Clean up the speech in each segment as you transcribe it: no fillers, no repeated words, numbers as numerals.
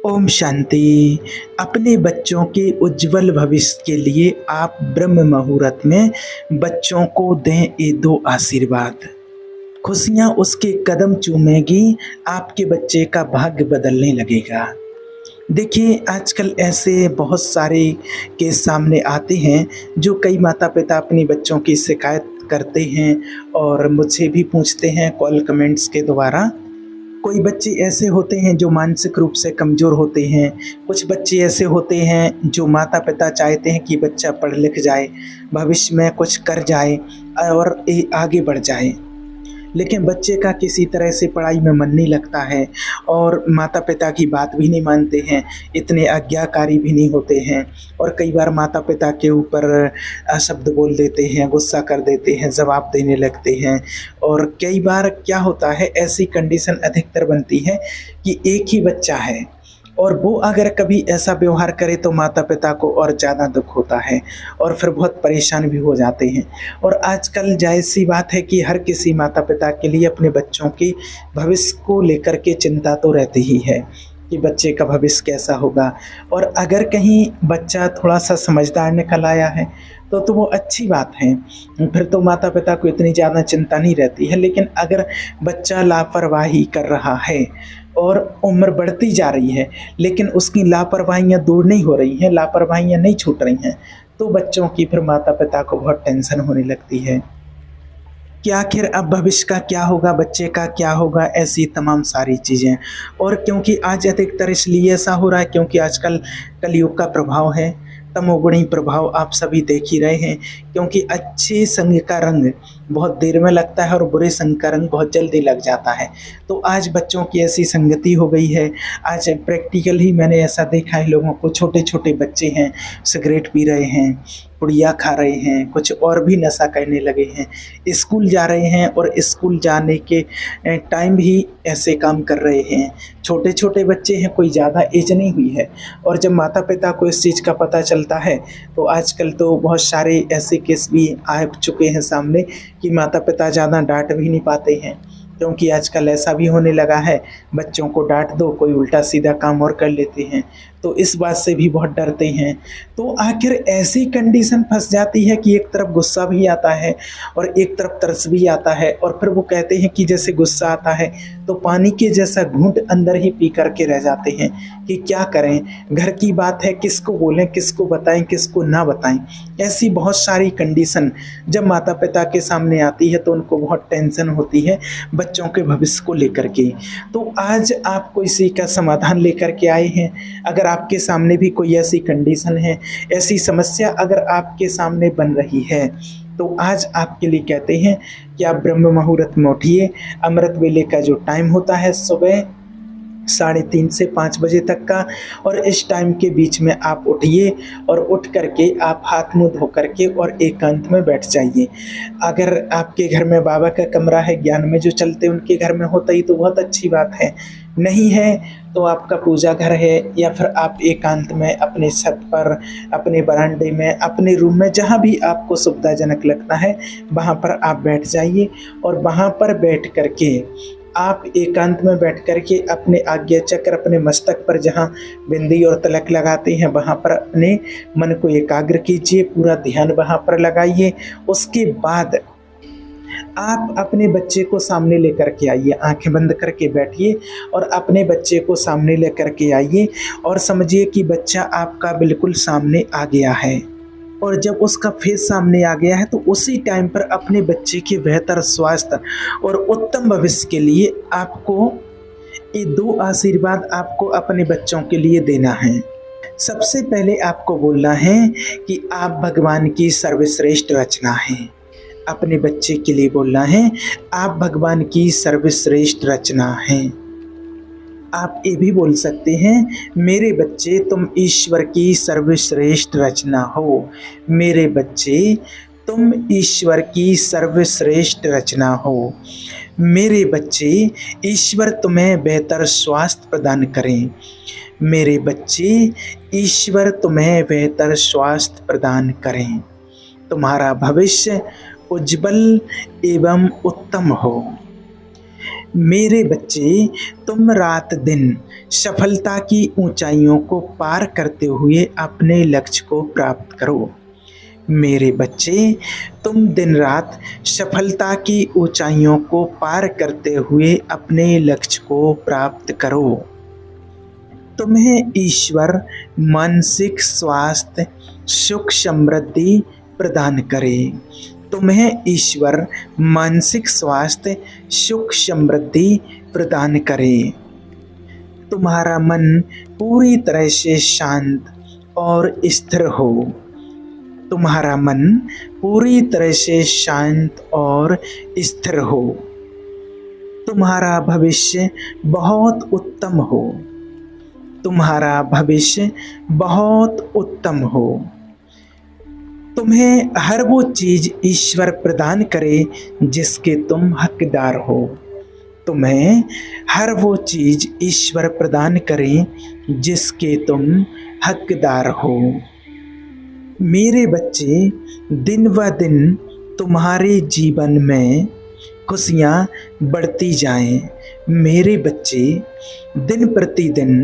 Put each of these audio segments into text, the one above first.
ओम शांति। अपने बच्चों के उज्जवल भविष्य के लिए आप ब्रह्म मुहूर्त में बच्चों को दें ये दो आशीर्वाद। खुशियाँ उसके कदम चूमेगी, आपके बच्चे का भाग्य बदलने लगेगा। देखिए, आजकल ऐसे बहुत सारे केस सामने आते हैं जो कई माता पिता अपने बच्चों की शिकायत करते हैं और मुझसे भी पूछते हैं कॉल कमेंट्स के द्वारा। कोई बच्चे ऐसे होते हैं जो मानसिक रूप से कमज़ोर होते हैं, कुछ बच्चे ऐसे होते हैं जो माता-पिता चाहते हैं कि बच्चा पढ़ लिख जाए, भविष्य में कुछ कर जाए और आगे बढ़ जाए। लेकिन बच्चे का किसी तरह से पढ़ाई में मन नहीं लगता है और माता-पिता की बात भी नहीं मानते हैं, इतने आज्ञाकारी भी नहीं होते हैं और कई बार माता-पिता के ऊपर शब्द बोल देते हैं, गुस्सा कर देते हैं, जवाब देने लगते हैं। और कई बार क्या होता है, ऐसी कंडीशन अधिकतर बनती है कि एक ही बच्चा है और वो अगर कभी ऐसा व्यवहार करे तो माता-पिता को और ज़्यादा दुःख होता है और फिर बहुत परेशान भी हो जाते हैं। और आजकल ज़ाहिर-सी बात है कि हर किसी माता-पिता के लिए अपने बच्चों के भविष्य को लेकर के चिंता तो रहती ही है कि बच्चे का भविष्य कैसा होगा। और अगर कहीं बच्चा थोड़ा-सा समझदार निकल आया है तो वो अच्छी बात है, फिर तो माता-पिता को इतनी ज़्यादा चिंता नहीं रहती है। लेकिन अगर बच्चा लापरवाही कर रहा है और उम्र बढ़ती जा रही है लेकिन उसकी लापरवाहियाँ दूर नहीं हो रही हैं, लापरवाहियाँ नहीं छूट रही हैं, तो बच्चों की फिर माता-पिता को बहुत टेंशन होने लगती है कि आखिर अब भविष्य का क्या होगा, बच्चे का क्या होगा, ऐसी तमाम सारी चीज़ें। और क्योंकि आज अधिकतर इसलिए ऐसा हो रहा है क्योंकि आजकल कलयुग का प्रभाव है, तमोगुणी प्रभाव आप सभी देख ही रहे हैं। क्योंकि अच्छे संग का रंग बहुत देर में लगता है और बुरे संग का रंग बहुत जल्दी लग जाता है। तो आज बच्चों की ऐसी संगति हो गई है। आज प्रैक्टिकल ही मैंने ऐसा देखा है लोगों को, छोटे-छोटे बच्चे हैं, सिगरेट पी रहे हैं, पुड़िया खा रहे हैं, कुछ और भी नशा करने लगे हैं, स्कूल जा रहे हैं और स्कूल जाने के टाइम भी ऐसे काम कर रहे हैं। छोटे-छोटे बच्चे हैं, कोई ज़्यादा एज नहीं हुई है। और जब माता-पिता को इस चीज़ का पता चलता है तो आजकल तो बहुत सारे ऐसे केस भी आ चुके हैं सामने कि माता-पिता ज़्यादा डाँट भी नहीं पाते हैं। क्योंकि आजकल ऐसा भी होने लगा है, बच्चों को डाँट दो, कोई उल्टा-सीधा काम और कर लेते हैं, तो इस बात से भी बहुत डरते हैं। तो आखिर ऐसी कंडीशन फँस जाती है कि एक तरफ गुस्सा भी आता है और एक तरफ तरस भी आता है और फिर वो कहते हैं कि जैसे गुस्सा आता है तो पानी के जैसा घूँट अंदर ही पी कर के रह जाते हैं कि क्या करें, घर की बात है, किसको बोलें, किसको बताएँ, किसको ना बताएँ। ऐसी बहुत सारी कंडीशन जब माता-पिता के सामने आती है तो उनको बहुत टेंशन होती है बच्चों के भविष्य को लेकर के। तो आज आपको इसी का समाधान लेकर के आए हैं। अगर आपके सामने भी कोई ऐसी कंडीशन है, ऐसी समस्या अगर आपके सामने बन रही है, तो आज आपके लिए कहते हैं कि आप ब्रह्म मुहूर्त में उठिए। अमृत वेले का जो टाइम होता है सुबह 3:30 से 5 बजे तक का, और इस टाइम के बीच में आप उठिए और उठ करके आप हाथ मुँह धो करके और एकांत में बैठ जाइए। अगर आपके घर में बाबा का कमरा है, ज्ञान में जो चलते उनके घर में होता ही तो बहुत अच्छी बात है। नहीं है तो आपका पूजा घर है या फिर आप एकांत में अपने छत पर, अपने बरामदे में, अपने रूम में, जहाँ भी आपको सुविधाजनक लगता है वहाँ पर आप बैठ जाइए। और वहाँ पर बैठ कर के आप एकांत में बैठ कर के अपने आज्ञा चक्र, अपने मस्तक पर जहाँ बिंदी और तिलक लगाते हैं वहाँ पर अपने मन को एकाग्र कीजिए, पूरा ध्यान वहाँ पर लगाइए। उसके बाद आप अपने बच्चे को सामने लेकर के आइए, आंखें बंद करके बैठिए और अपने बच्चे को सामने लेकर के आइए और समझिए कि बच्चा आपका बिल्कुल सामने आ गया है। और जब उसका फेस सामने आ गया है तो उसी टाइम पर अपने बच्चे के बेहतर स्वास्थ्य और उत्तम भविष्य के लिए आपको ये दो आशीर्वाद आपको अपने बच्चों के लिए देना है। सबसे पहले आपको बोलना है कि आप भगवान की सर्वश्रेष्ठ रचना हैं। अपने बच्चे के लिए बोलना है, आप भगवान की सर्वश्रेष्ठ रचना हैं। आप ये भी बोल सकते हैं, मेरे बच्चे तुम ईश्वर की सर्वश्रेष्ठ रचना हो। मेरे बच्चे तुम ईश्वर की सर्वश्रेष्ठ रचना हो। मेरे बच्चे ईश्वर तुम्हें बेहतर स्वास्थ्य प्रदान करें। मेरे बच्चे ईश्वर तुम्हें बेहतर स्वास्थ्य प्रदान करें। तुम्हारा भविष्य उज्जवल एवं उत्तम हो। मेरे बच्चे, तुम रात दिन सफलता की ऊंचाइयों को पार करते हुए अपने लक्ष्य को प्राप्त करो। मेरे बच्चे, तुम दिन रात सफलता की ऊंचाइयों को पार करते हुए अपने लक्ष्य को प्राप्त करो। तुम्हें ईश्वर मानसिक स्वास्थ्य, सुख समृद्धि प्रदान करे। तुम्हें ईश्वर मानसिक स्वास्थ्य, सुख समृद्धि प्रदान करे। तुम्हारा मन पूरी तरह से शांत और स्थिर हो। तुम्हारा मन पूरी तरह से शांत और स्थिर हो। तुम्हारा भविष्य बहुत उत्तम हो। तुम्हारा भविष्य बहुत उत्तम हो। तुम्हें हर वो चीज ईश्वर प्रदान करे जिसके तुम हकदार हो। तुम्हें हर वो चीज ईश्वर प्रदान करे जिसके तुम हकदार हो। मेरे बच्चे, दिन ब दिन तुम्हारे जीवन में खुशियाँ बढ़ती जाएं। मेरे बच्चे, दिन प्रतिदिन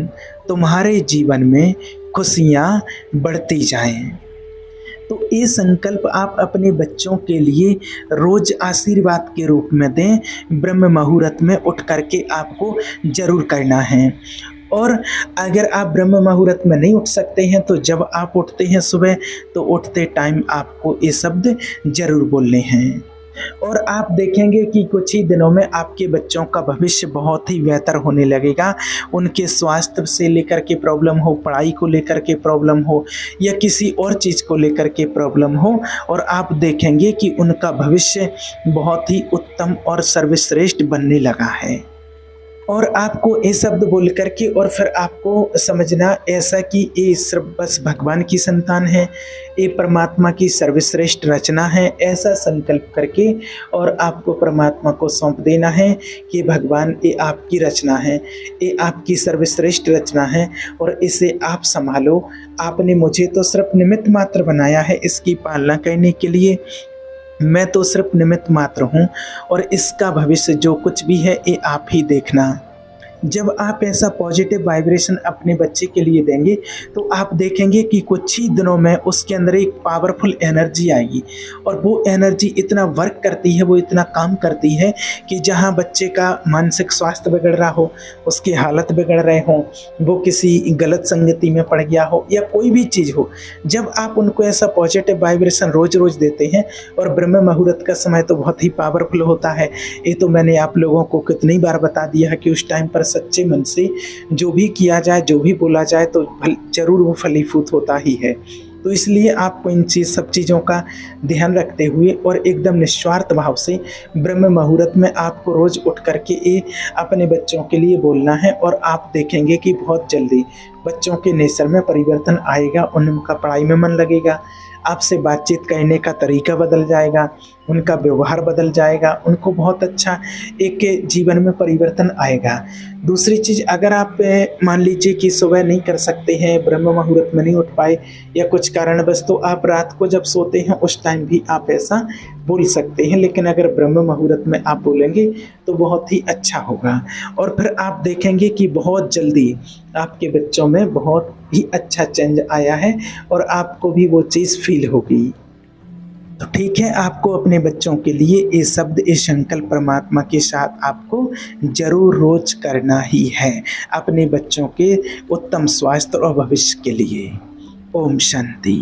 तुम्हारे जीवन में खुशियाँ बढ़ती जाएं। तो ये संकल्प आप अपने बच्चों के लिए रोज आशीर्वाद के रूप में दें। ब्रह्म मुहूर्त में उठ करके आपको जरूर करना है। और अगर आप ब्रह्म मुहूर्त में नहीं उठ सकते हैं तो जब आप उठते हैं सुबह, तो उठते टाइम आपको ये शब्द जरूर बोलने हैं। और आप देखेंगे कि कुछ ही दिनों में आपके बच्चों का भविष्य बहुत ही बेहतर होने लगेगा। उनके स्वास्थ्य से लेकर के प्रॉब्लम हो, पढ़ाई को लेकर के प्रॉब्लम हो, या किसी और चीज़ को लेकर के प्रॉब्लम हो, और आप देखेंगे कि उनका भविष्य बहुत ही उत्तम और सर्वश्रेष्ठ बनने लगा है। और आपको ये शब्द बोल करके और फिर आपको समझना ऐसा कि ये सिर्फ बस भगवान की संतान है, ये परमात्मा की सर्वश्रेष्ठ रचना है, ऐसा संकल्प करके और आपको परमात्मा को सौंप देना है कि भगवान ये आपकी रचना है, ये आपकी सर्वश्रेष्ठ रचना है और इसे आप संभालो। आपने मुझे तो सिर्फ निमित्त मात्र बनाया है इसकी पालना करने के लिए, मैं तो सिर्फ निमित्त मात्र हूँ और इसका भविष्य जो कुछ भी है ये आप ही देखना। जब आप ऐसा पॉजिटिव वाइब्रेशन अपने बच्चे के लिए देंगे तो आप देखेंगे कि कुछ ही दिनों में उसके अंदर एक पावरफुल एनर्जी आएगी और वो एनर्जी इतना वर्क करती है, वो इतना काम करती है कि जहाँ बच्चे का मानसिक स्वास्थ्य बिगड़ रहा हो, उसकी हालत बिगड़ रहे हों, वो किसी गलत संगति में पड़ गया हो या कोई भी चीज़ हो, जब आप उनको ऐसा पॉजिटिव वाइब्रेशन रोज़ रोज़ देते हैं, और ब्रह्म मुहूर्त का समय तो बहुत ही पावरफुल होता है। ये तो मैंने आप लोगों को कितनी बार बता दिया है कि उस टाइम पर सच्चे मन से जो भी किया जाए, जो भी बोला जाए तो जरूर वो फलीभूत होता ही है। तो इसलिए आपको इन सब चीज़ों का ध्यान रखते हुए और एकदम निस्वार्थ भाव से ब्रह्म मुहूर्त में आपको रोज़ उठ करके ये अपने बच्चों के लिए बोलना है। और आप देखेंगे कि बहुत जल्दी बच्चों के नेचर में परिवर्तन आएगा, उनका पढ़ाई में मन लगेगा, आपसे बातचीत करने का तरीका बदल जाएगा, उनका व्यवहार बदल जाएगा, उनको बहुत अच्छा एक जीवन में परिवर्तन आएगा। दूसरी चीज़, अगर आप मान लीजिए कि सुबह नहीं कर सकते हैं, ब्रह्म मुहूर्त में नहीं उठ पाए या कुछ कारणवश, तो आप रात को जब सोते हैं उस टाइम भी आप ऐसा बोल सकते हैं। लेकिन अगर ब्रह्म मुहूर्त में आप बोलेंगे तो बहुत ही अच्छा होगा और फिर आप देखेंगे कि बहुत जल्दी आपके बच्चों में बहुत ही अच्छा चेंज आया है और आपको भी वो चीज़ फील होगी। तो ठीक है, आपको अपने बच्चों के लिए ये शब्द, ये संकल्प परमात्मा के साथ आपको जरूर रोज करना ही है, अपने बच्चों के उत्तम स्वास्थ्य और भविष्य के लिए। ओम शांति।